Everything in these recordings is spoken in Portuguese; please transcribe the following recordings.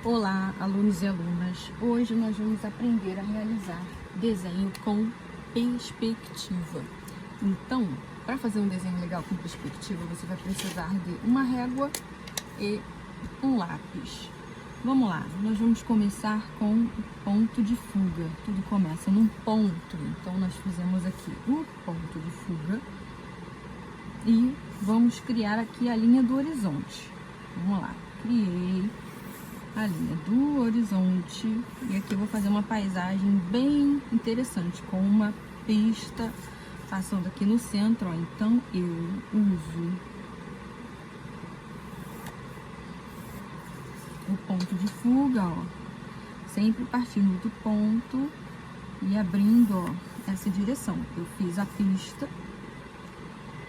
Olá, alunos e alunas! Hoje nós vamos aprender a realizar desenho com perspectiva. Então, para fazer um desenho legal com perspectiva, você vai precisar de uma régua e um lápis. Vamos lá, nós vamos começar com o ponto de fuga. Tudo começa num ponto, então nós fizemos aqui o ponto de fuga e vamos criar aqui a linha do horizonte. Vamos lá, criei a linha do horizonte e aqui eu vou fazer uma paisagem bem interessante com uma pista passando aqui no centro, ó. Então eu uso o ponto de fuga, ó, sempre partindo do ponto e abrindo, ó, essa direção. Eu fiz a pista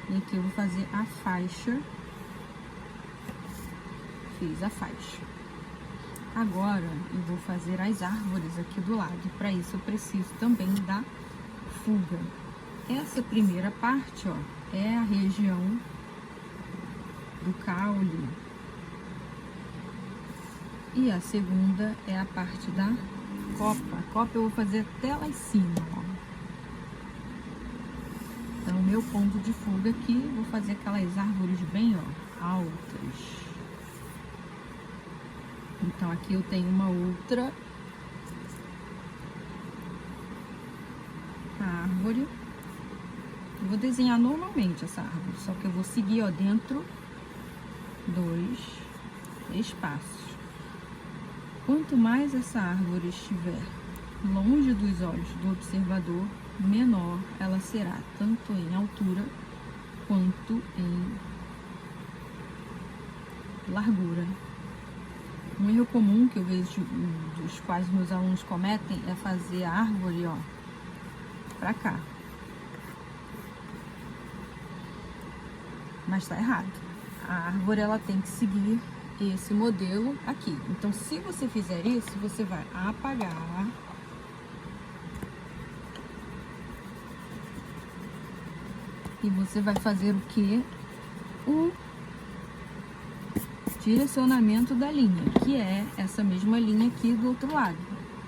e aqui eu vou fazer a faixa. Fiz a faixa. Agora eu vou fazer as árvores aqui do lado. Para isso eu preciso também da fuga. Essa primeira parte, ó, é a região do caule. E a segunda é a parte da copa. A copa eu vou fazer até lá em cima, ó. Então, o meu ponto de fuga aqui, vou fazer aquelas árvores bem, ó, altas. Então, aqui eu tenho uma outra árvore. Eu vou desenhar normalmente essa árvore, só que eu vou seguir, ó, dentro dos espaços. Quanto mais essa árvore estiver longe dos olhos do observador, menor ela será, tanto em altura quanto em largura. Um erro comum que eu vejo dos quais meus alunos cometem é fazer a árvore, ó, pra cá. Mas tá errado. A árvore, ela tem que seguir esse modelo aqui. Então, se você fizer isso, você vai apagar e você vai fazer o quê? O direcionamento da linha, que é essa mesma linha aqui do outro lado.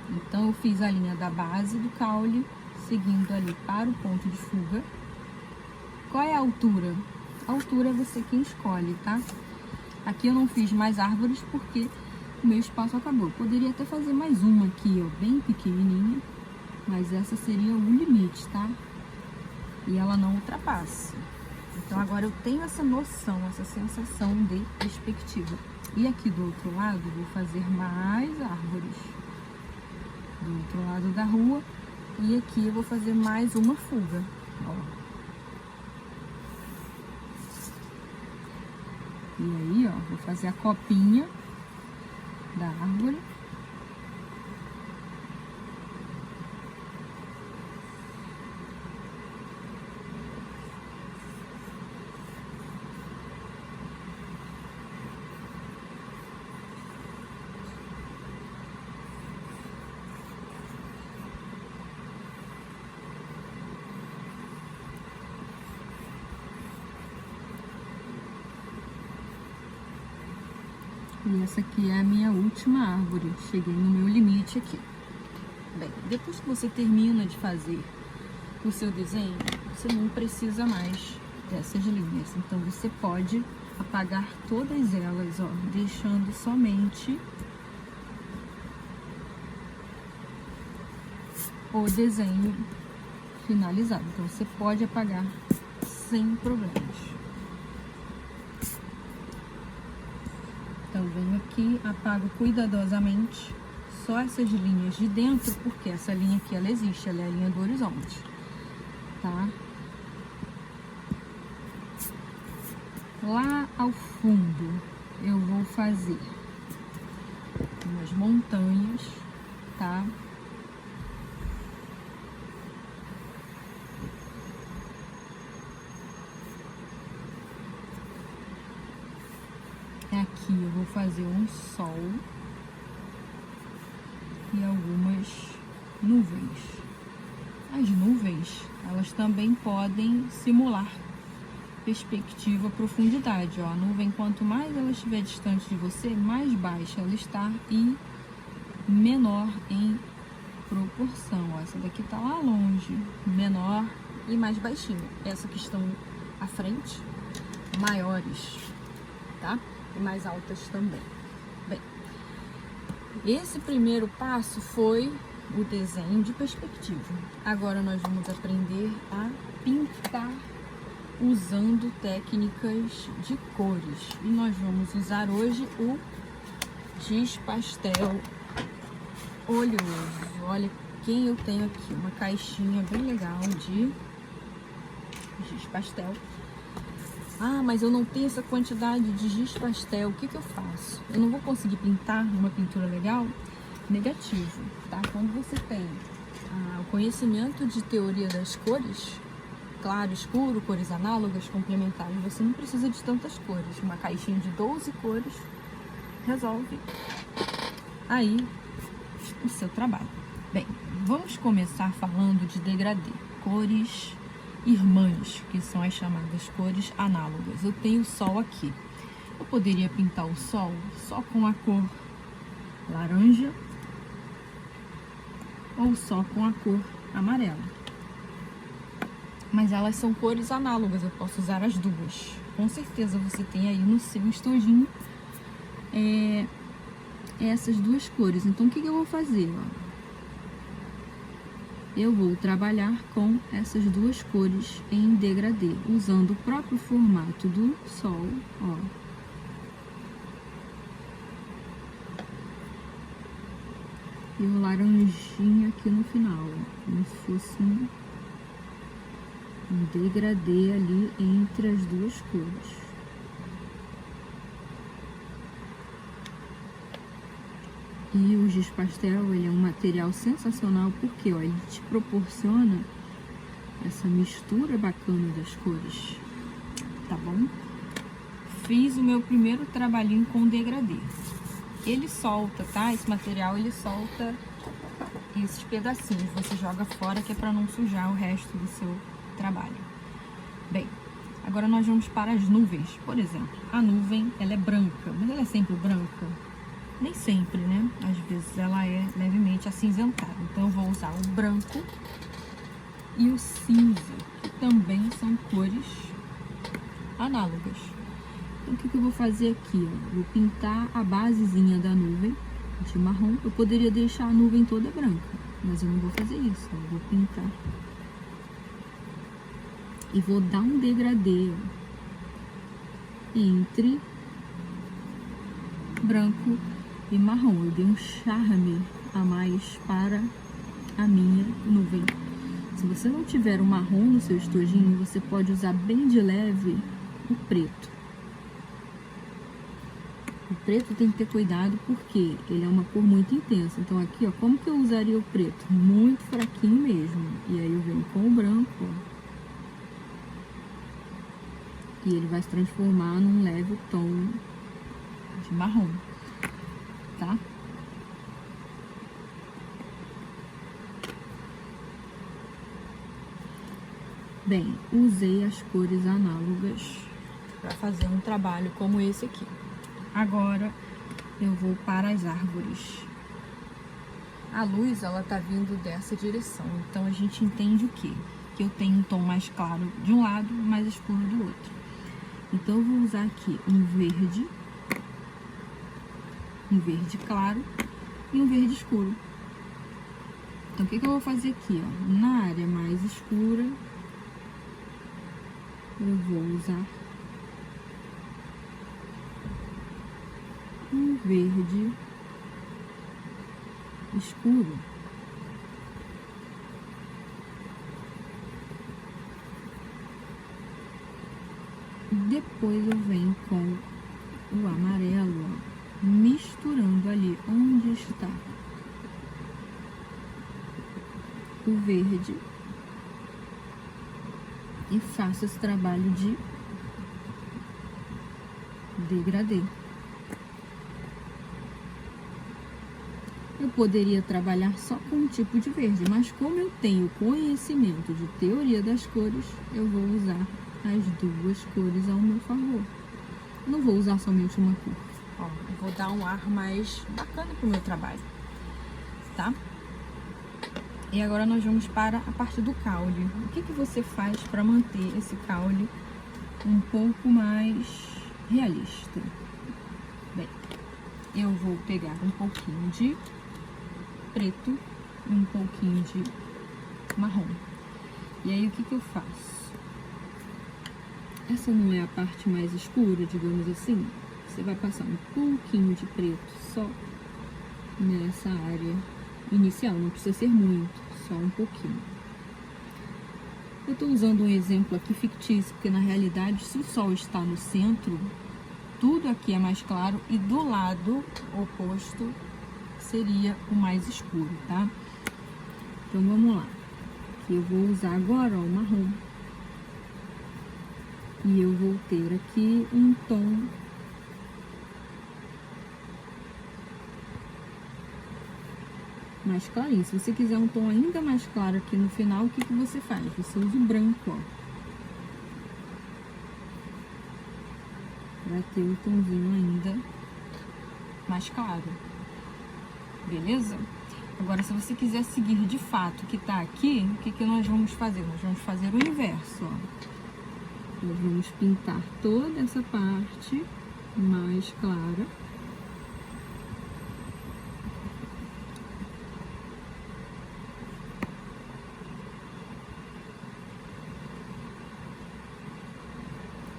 Então, eu fiz a linha da base do caule, seguindo ali para o ponto de fuga. Qual é a altura? A altura é você quem escolhe, tá? Aqui eu não fiz mais árvores porque o meu espaço acabou. Eu poderia até fazer mais uma aqui, ó, bem pequenininha, mas essa seria o limite, tá? E ela não ultrapassa. Então, agora eu tenho essa noção, essa sensação de perspectiva. E aqui do outro lado, vou fazer mais árvores. Do outro lado da rua. E aqui eu vou fazer mais uma fuga, ó. E aí, ó, vou fazer a copinha da árvore. E essa aqui é a minha última árvore. Cheguei no meu limite aqui. Bem, depois que você termina de fazer o seu desenho, você não precisa mais dessas linhas. Então, você pode apagar todas elas, ó, deixando somente o desenho finalizado. Então, você pode apagar sem problemas. Então, venho aqui, apago cuidadosamente só essas linhas de dentro, porque essa linha aqui, ela existe, ela é a linha do horizonte, tá? Lá ao fundo, eu vou fazer umas montanhas, tá? Aqui eu vou fazer um sol e algumas nuvens. As nuvens, elas também podem simular perspectiva, profundidade. Ó, a nuvem, quanto mais ela estiver distante de você, mais baixa ela está e menor em proporção. Ó, essa daqui tá lá longe, menor e mais baixinha. Essa que estão à frente, maiores, tá? E mais altas também. Bem, esse primeiro passo foi o desenho de perspectiva. Agora nós vamos aprender a pintar usando técnicas de cores. E nós vamos usar hoje o giz pastel oleoso. Olha quem eu tenho aqui, uma caixinha bem legal de giz pastel. Ah, mas eu não tenho essa quantidade de giz pastel, o que que eu faço? Eu não vou conseguir pintar uma pintura legal? Negativo, tá? Quando você tem o conhecimento de teoria das cores, claro, escuro, cores análogas, complementares, você não precisa de tantas cores. Uma caixinha de 12 cores resolve aí o seu trabalho. Bem, vamos começar falando de degradê, cores irmãs, que são as chamadas cores análogas. Eu tenho o sol aqui. Eu poderia pintar o sol só com a cor laranja ou só com a cor amarela. Mas elas são cores análogas, eu posso usar as duas. Com certeza você tem aí no seu estojinho essas duas cores. Então o que eu vou fazer? Ó? Eu vou trabalhar com essas duas cores em degradê, usando o próprio formato do sol, ó. E o laranjinha aqui no final, ó, como se fosse um degradê ali entre as duas cores. E o giz pastel, ele é um material sensacional porque, ó, ele te proporciona essa mistura bacana das cores, tá bom? Fiz o meu primeiro trabalhinho com degradê. Ele solta, tá? Esse material, ele solta esses pedacinhos. Você joga fora, que é para não sujar o resto do seu trabalho. Bem, agora nós vamos para as nuvens. Por exemplo, a nuvem, ela é branca, mas ela é sempre branca? Nem sempre, né? Às vezes ela é levemente acinzentada. Então eu vou usar o branco e o cinza, que também são cores análogas. Então o que eu vou fazer aqui? Ó? Vou pintar a basezinha da nuvem de marrom. Eu poderia deixar a nuvem toda branca, mas eu não vou fazer isso. Eu vou pintar e vou dar um degradê entre branco e marrom. Eu dei um charme a mais para a minha nuvem. Se você não tiver o marrom no seu estojinho, você pode usar bem de leve o preto. O preto tem que ter cuidado porque ele é uma cor muito intensa. Então aqui, ó, como que eu usaria o preto? Muito fraquinho mesmo. E aí eu venho com o branco, ó, e ele vai se transformar num leve tom de marrom, tá? Bem, usei as cores análogas para fazer um trabalho como esse aqui. Agora eu vou para as árvores. A luz, ela tá vindo dessa direção, então a gente entende o quê? Que eu tenho um tom mais claro de um lado, mais escuro do outro. Então eu vou usar aqui um verde claro e um verde escuro. Então o que eu vou fazer aqui, ó? Na área mais escura, eu vou usar um verde escuro. Depois eu venho com o amarelo, ó, misturando ali onde está o verde e faço esse trabalho de degradê. Eu poderia trabalhar só com um tipo de verde, mas como eu tenho conhecimento de teoria das cores, eu vou usar as duas cores ao meu favor. Não vou usar somente uma cor. Ó, eu vou dar um ar mais bacana pro meu trabalho, tá? E agora nós vamos para a parte do caule. O que você faz para manter esse caule um pouco mais realista? Bem, eu vou pegar um pouquinho de preto e um pouquinho de marrom. E aí, o que eu faço? Essa não é a parte mais escura, digamos assim. Você vai passar um pouquinho de preto só nessa área inicial, não precisa ser muito, só um pouquinho. Eu tô usando um exemplo aqui fictício, porque na realidade, se o sol está no centro, tudo aqui é mais claro e do lado oposto seria o mais escuro, tá? Então, vamos lá. Aqui eu vou usar agora, ó, o marrom. E eu vou ter aqui um tom mais clarinho. Se você quiser um tom ainda mais claro aqui no final, o que você faz? Você usa o branco, ó. Pra ter o tomzinho ainda mais claro. Beleza? Agora, se você quiser seguir de fato o que tá aqui, o que nós vamos fazer? Nós vamos fazer o inverso, ó. Nós vamos pintar toda essa parte mais clara.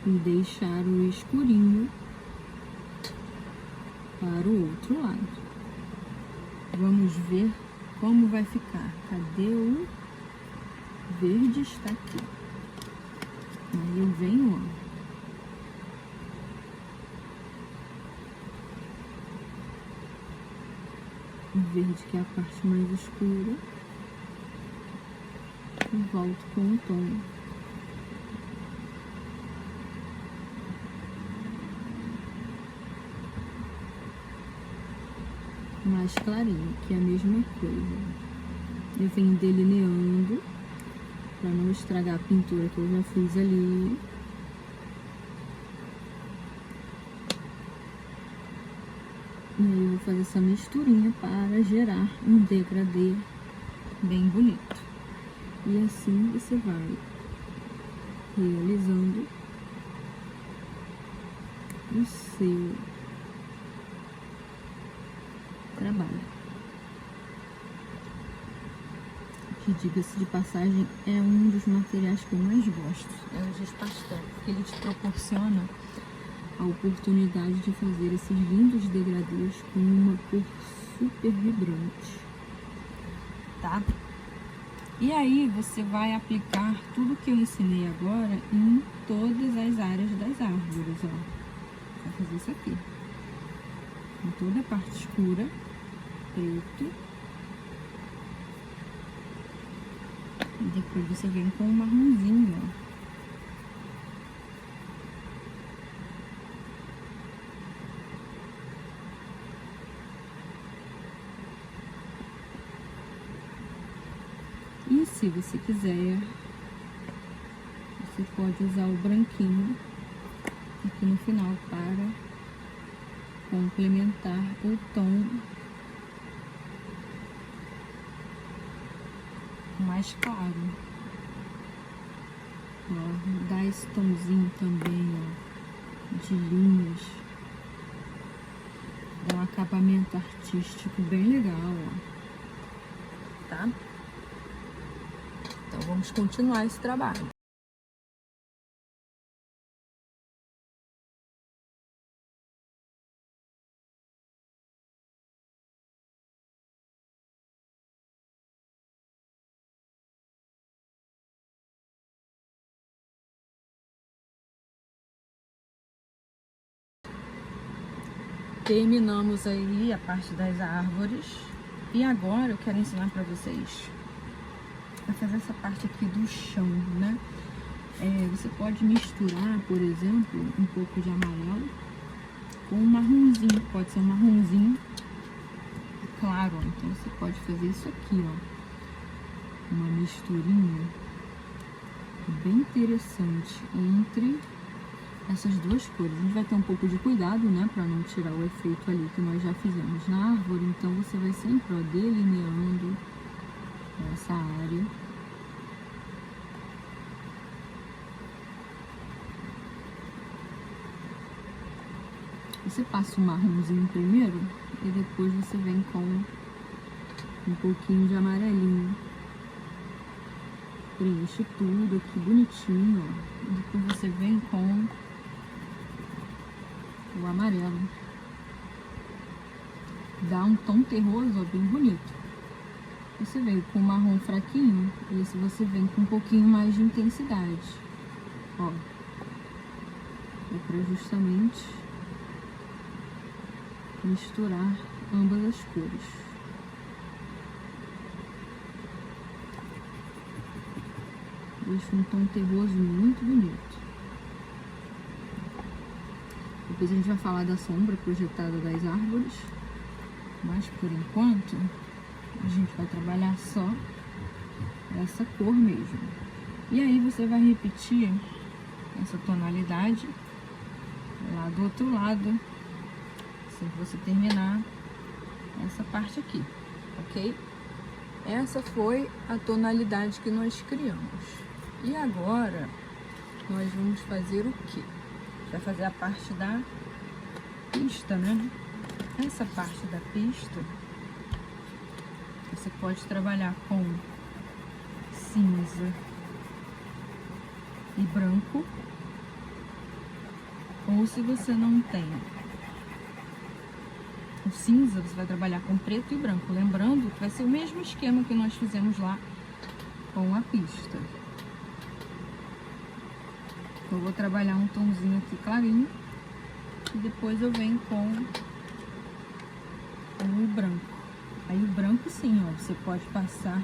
E deixar o escurinho para o outro lado. Vamos ver como vai ficar. Cadê o verde? Está aqui. Aí eu venho, ó. O verde, que é a parte mais escura. E volto com o tom. Mais clarinho, que é a mesma coisa. Eu venho delineando para não estragar a pintura que eu já fiz ali. E aí eu vou fazer essa misturinha para gerar um degradê bem bonito. E assim você vai realizando o seu trabalho. Que, diga-se de passagem, é um dos materiais que eu mais gosto, é o giz pastel, porque ele te proporciona a oportunidade de fazer esses lindos degradês com uma cor super vibrante, tá? E aí você vai aplicar tudo que eu ensinei agora em todas as áreas das árvores, ó. Vai fazer isso aqui, em toda a parte escura, preto. E depois você vem com o marronzinho, ó. E se você quiser, você pode usar o branquinho aqui no final para complementar o tom mais claro. Ó, dá esse tomzinho também, ó, de linhas. Dá um acabamento artístico bem legal, ó. Tá? Então vamos continuar esse trabalho. Terminamos aí a parte das árvores. E agora eu quero ensinar para vocês a fazer essa parte aqui do chão, né? Você pode misturar, por exemplo, um pouco de amarelo com um marronzinho. Pode ser um marronzinho claro, ó. Então você pode fazer isso aqui, ó. Uma misturinha bem interessante entre essas duas cores. A gente vai ter um pouco de cuidado, né, para não tirar o efeito ali que nós já fizemos na árvore. Então você vai sempre, ó, delineando essa área. Você passa o marronzinho primeiro e depois você vem com um pouquinho de amarelinho. Preenche tudo aqui bonitinho, ó. E depois você vem com o amarelo. Dá um tom terroso, ó, bem bonito. Você veio com o marrom fraquinho, e esse você vem com um pouquinho mais de intensidade. Ó. É pra justamente misturar ambas as cores. Deixa um tom terroso muito bonito. Depois a gente vai falar da sombra projetada das árvores, mas por enquanto a gente vai trabalhar só essa cor mesmo. E aí você vai repetir essa tonalidade lá do outro lado, assim que você terminar essa parte aqui, ok? Essa foi a tonalidade que nós criamos. E agora nós vamos fazer o quê? Vai fazer a parte da pista, né? Essa parte da pista você pode trabalhar com cinza e branco, ou se você não tem o cinza, você vai trabalhar com preto e branco. Lembrando que vai ser o mesmo esquema que nós fizemos lá com a pista. Eu vou trabalhar um tomzinho aqui clarinho e depois eu venho com o branco. Aí o branco sim, ó, você pode passar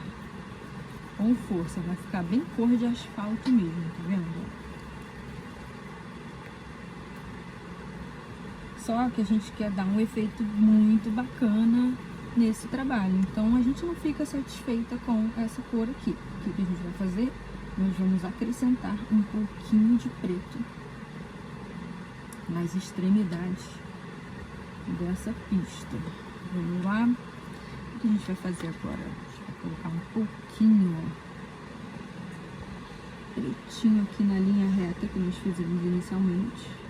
com força, vai ficar bem cor de asfalto mesmo, tá vendo? Só que a gente quer dar um efeito muito bacana nesse trabalho, então a gente não fica satisfeita com essa cor aqui. O que a gente vai fazer? Nós vamos acrescentar um pouquinho de preto nas extremidades dessa pista. Vamos lá? O que a gente vai fazer agora? A gente vai colocar um pouquinho, ó, pretinho aqui na linha reta que nós fizemos inicialmente.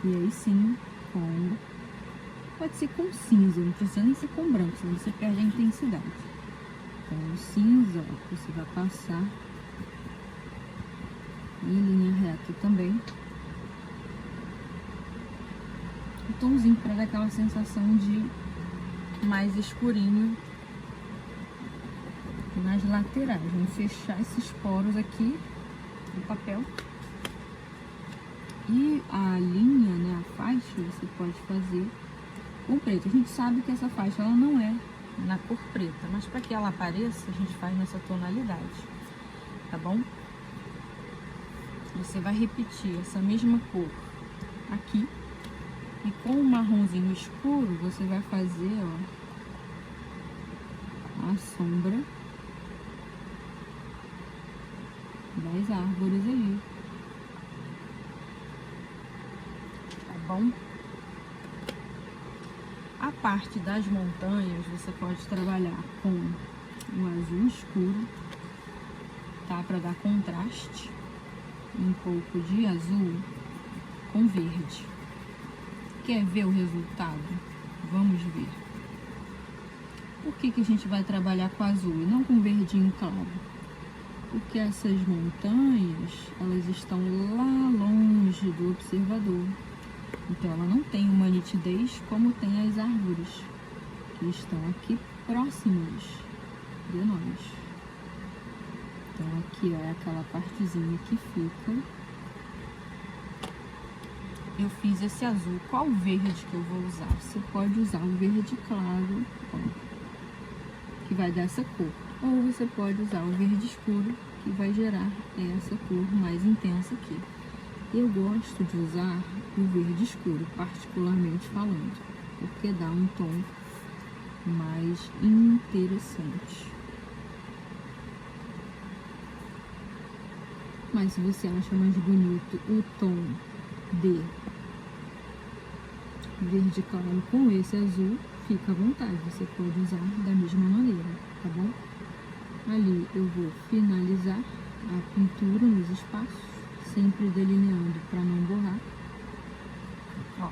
E aí sim, pode ser com cinza, não precisa nem ser com branco, senão você perde a intensidade. Com o cinza, ó, você vai passar em linha reta também. Um tomzinho para dar aquela sensação de mais escurinho nas laterais. Vamos fechar esses poros aqui do papel. E a linha, né, a faixa, você pode fazer com preto. A gente sabe que essa faixa ela não é na cor preta, mas para que ela apareça, a gente faz nessa tonalidade, tá bom? Você vai repetir essa mesma cor aqui e com o marronzinho escuro você vai fazer, ó, a sombra das árvores ali. Bom, a parte das montanhas você pode trabalhar com o azul escuro, tá? Para dar contraste, um pouco de azul com verde. Quer ver o resultado? Vamos ver. Por que a gente vai trabalhar com azul e não com verdinho claro? Porque essas montanhas, elas estão lá longe do observador. Então ela não tem uma nitidez como tem as árvores que estão aqui próximas de nós. Então aqui é aquela partezinha que fica. Eu fiz esse azul. Qual verde que eu vou usar? Você pode usar o verde claro, ó, que vai dar essa cor. Ou você pode usar o verde escuro, que vai gerar essa cor mais intensa aqui. Eu gosto de usar o verde escuro, particularmente falando, porque dá um tom mais interessante. Mas se você acha mais bonito o tom de verde claro com esse azul, fica à vontade, você pode usar da mesma maneira, tá bom? Ali eu vou finalizar a pintura nos espaços, sempre delineando para não borrar. Ó,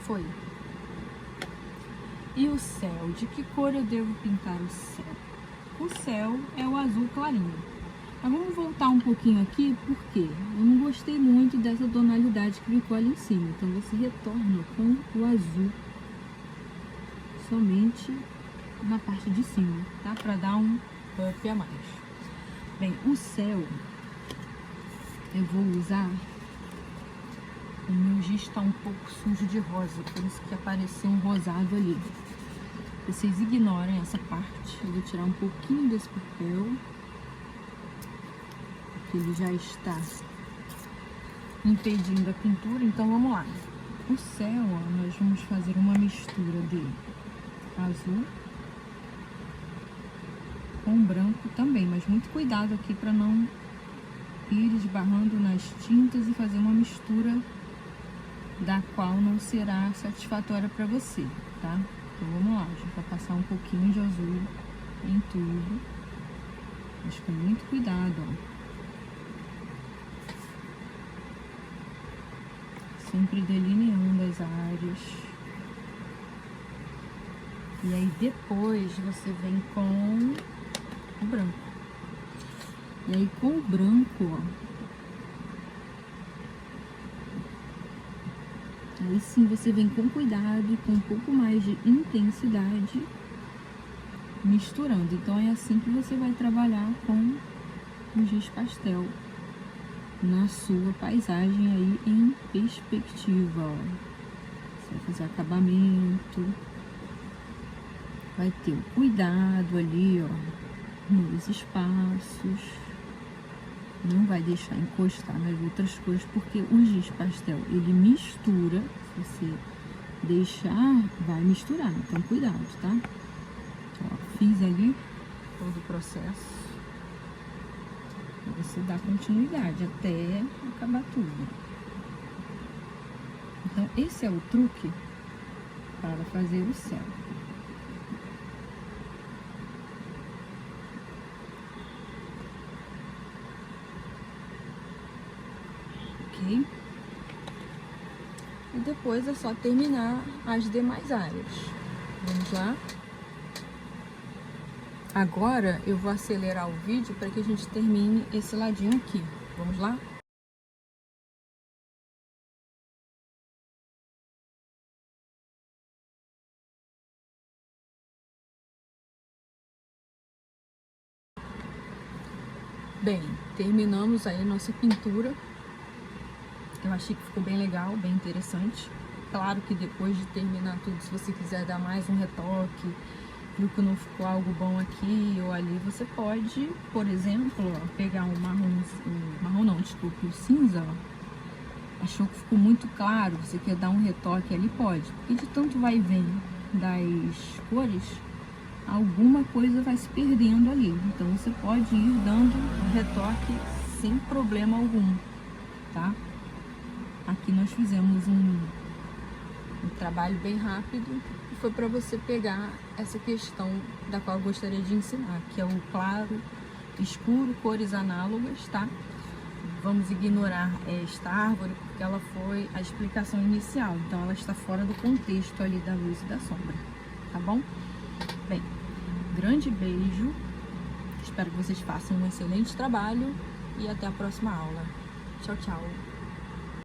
foi. E o céu, de que cor eu devo pintar o céu? O céu é o azul clarinho. Mas vamos voltar um pouquinho aqui, porque eu não gostei muito dessa tonalidade que ficou ali em cima. Então você retorna com o azul somente na parte de cima, tá? Para dar um up a mais. Bem, o céu eu vou usar, o meu giz está um pouco sujo de rosa, por isso que apareceu um rosado ali. Vocês ignorem essa parte, eu vou tirar um pouquinho desse papel, porque ele já está impedindo a pintura, então vamos lá. O céu, ó, nós vamos fazer uma mistura de azul com branco também, mas muito cuidado aqui para não ir esbarrando nas tintas e fazer uma mistura da qual não será satisfatória para você, tá? Então vamos lá, a gente vai passar um pouquinho de azul em tudo, mas com muito cuidado, ó. Sempre delineando as áreas. E aí depois você vem com o branco. E aí com o branco, ó, aí sim você vem com cuidado e com um pouco mais de intensidade misturando. Então é assim que você vai trabalhar com o giz pastel na sua paisagem aí em perspectiva, ó. Você vai fazer acabamento, vai ter o cuidado ali, ó, nos espaços, não vai deixar encostar nas outras cores, porque o giz pastel, ele mistura, se você deixar, vai misturar, então cuidado, tá? Ó, fiz ali todo o processo, você dá continuidade até acabar tudo. Então, esse é o truque para fazer o céu. Ok? E depois é só terminar as demais áreas. Vamos lá? Agora eu vou acelerar o vídeo para que a gente termine esse ladinho aqui. Vamos lá? Bem, terminamos aí nossa pintura. Eu achei que ficou bem legal, bem interessante. Claro que depois de terminar tudo, se você quiser dar mais um retoque, viu que não ficou algo bom aqui ou ali, você pode, por exemplo, ó, pegar um marrom não, desculpe, o cinza, ó. Achou que ficou muito claro, você quer dar um retoque ali, pode. Porque de tanto vai e vem das cores, alguma coisa vai se perdendo ali. Então você pode ir dando um retoque sem problema algum, tá? Aqui nós fizemos um trabalho bem rápido e foi para você pegar essa questão da qual eu gostaria de ensinar, que é o claro, escuro, cores análogas, tá? Vamos ignorar esta árvore porque ela foi a explicação inicial, então ela está fora do contexto ali da luz e da sombra, tá bom? Bem, grande beijo, espero que vocês façam um excelente trabalho e até a próxima aula. Tchau, tchau!